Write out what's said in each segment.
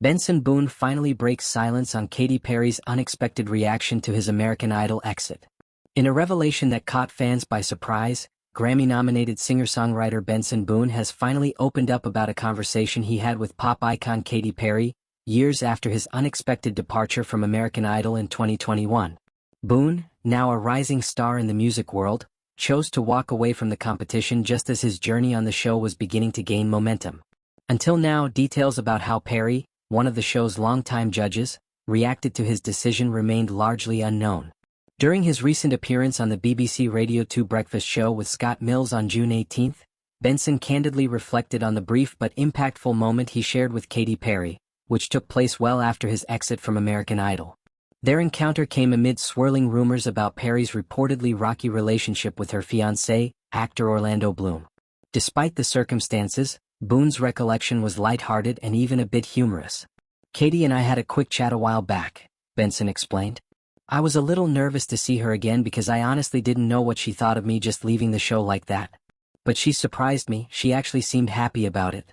Benson Boone finally breaks silence on Katy Perry's unexpected reaction to his American Idol exit. In a revelation that caught fans by surprise, Grammy-nominated singer-songwriter Benson Boone has finally opened up about a conversation he had with pop icon Katy Perry, years after his unexpected departure from American Idol in 2021. Boone, now a rising star in the music world, chose to walk away from the competition just as his journey on the show was beginning to gain momentum. Until now, details about how Perry, one of the show's longtime judges, reacted to his decision remained largely unknown. During his recent appearance on the BBC Radio 2 Breakfast Show with Scott Mills on June 18, Benson candidly reflected on the brief but impactful moment he shared with Katy Perry, which took place well after his exit from American Idol. Their encounter came amid swirling rumors about Perry's reportedly rocky relationship with her fiancé, actor Orlando Bloom. Despite the circumstances, Boone's recollection was lighthearted and even a bit humorous. "Katy and I had a quick chat a while back," Benson explained. "I was a little nervous to see her again because I honestly didn't know what she thought of me just leaving the show like that. But she surprised me, she actually seemed happy about it."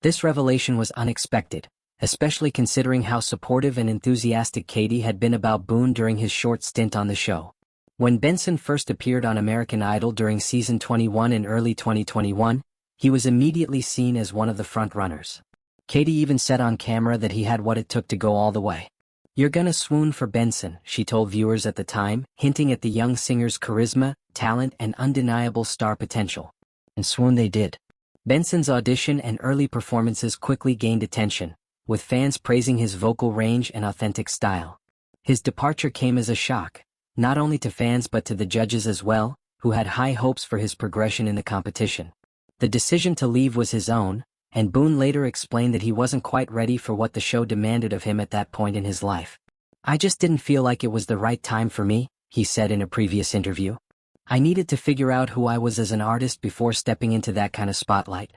This revelation was unexpected, especially considering how supportive and enthusiastic Katy had been about Boone during his short stint on the show. When Benson first appeared on American Idol during season 21 in early 2021, he was immediately seen as one of the frontrunners. Katy even said on camera that he had what it took to go all the way. "You're gonna swoon for Benson," she told viewers at the time, hinting at the young singer's charisma, talent, and undeniable star potential. And swoon they did. Benson's audition and early performances quickly gained attention, with fans praising his vocal range and authentic style. His departure came as a shock, not only to fans but to the judges as well, who had high hopes for his progression in the competition. The decision to leave was his own, and Boone later explained that he wasn't quite ready for what the show demanded of him at that point in his life. "I just didn't feel like it was the right time for me," he said in a previous interview. "I needed to figure out who I was as an artist before stepping into that kind of spotlight."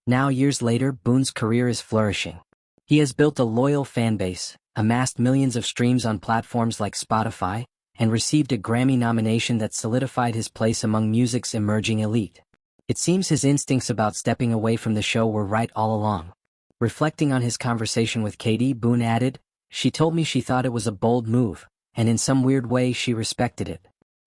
Now, years later, Boone's career is flourishing. He has built a loyal fan base, amassed millions of streams on platforms like Spotify, and received a Grammy nomination that solidified his place among music's emerging elite. It seems his instincts about stepping away from the show were right all along. Reflecting on his conversation with Katy, Boone added, "She told me she thought it was a bold move, and in some weird way she respected it.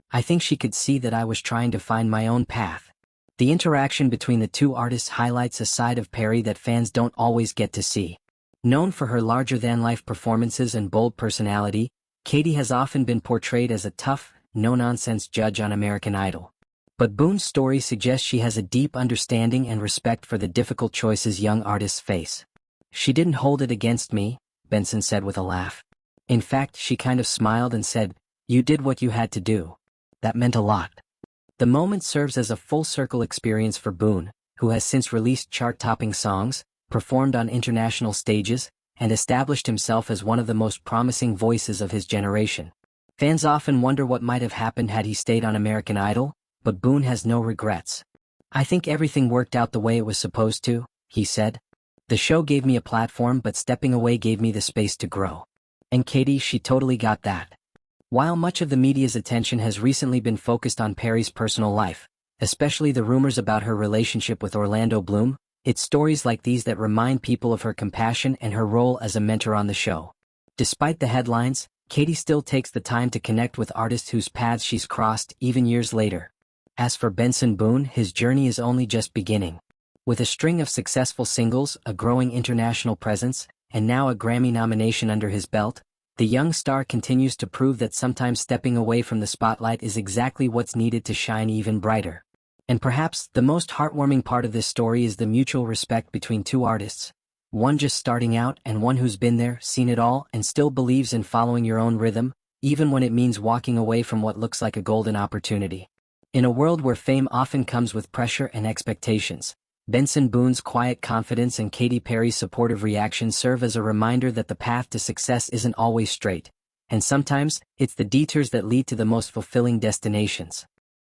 I think she could see that I was trying to find my own path." The interaction between the two artists highlights a side of Perry that fans don't always get to see. Known for her larger-than-life performances and bold personality, Katy has often been portrayed as a tough, no-nonsense judge on American Idol. But Boone's story suggests she has a deep understanding and respect for the difficult choices young artists face. "She didn't hold it against me," Benson said with a laugh. "In fact, she kind of smiled and said, 'You did what you had to do.' That meant a lot." The moment serves as a full-circle experience for Boone, who has since released chart-topping songs, performed on international stages, and established himself as one of the most promising voices of his generation. Fans often wonder what might have happened had he stayed on American Idol, but Boone has no regrets. "I think everything worked out the way it was supposed to," he said. "The show gave me a platform, but stepping away gave me the space to grow. And Katy, she totally got that." While much of the media's attention has recently been focused on Perry's personal life, especially the rumors about her relationship with Orlando Bloom, it's stories like these that remind people of her compassion and her role as a mentor on the show. Despite the headlines, Katy still takes the time to connect with artists whose paths she's crossed even years later. As for Benson Boone, his journey is only just beginning. With a string of successful singles, a growing international presence, and now a Grammy nomination under his belt, the young star continues to prove that sometimes stepping away from the spotlight is exactly what's needed to shine even brighter. And perhaps the most heartwarming part of this story is the mutual respect between two artists, one just starting out and one who's been there, seen it all, and still believes in following your own rhythm, even when it means walking away from what looks like a golden opportunity. In a world where fame often comes with pressure and expectations, Benson Boone's quiet confidence and Katy Perry's supportive reaction serve as a reminder that the path to success isn't always straight, and sometimes it's the detours that lead to the most fulfilling destinations.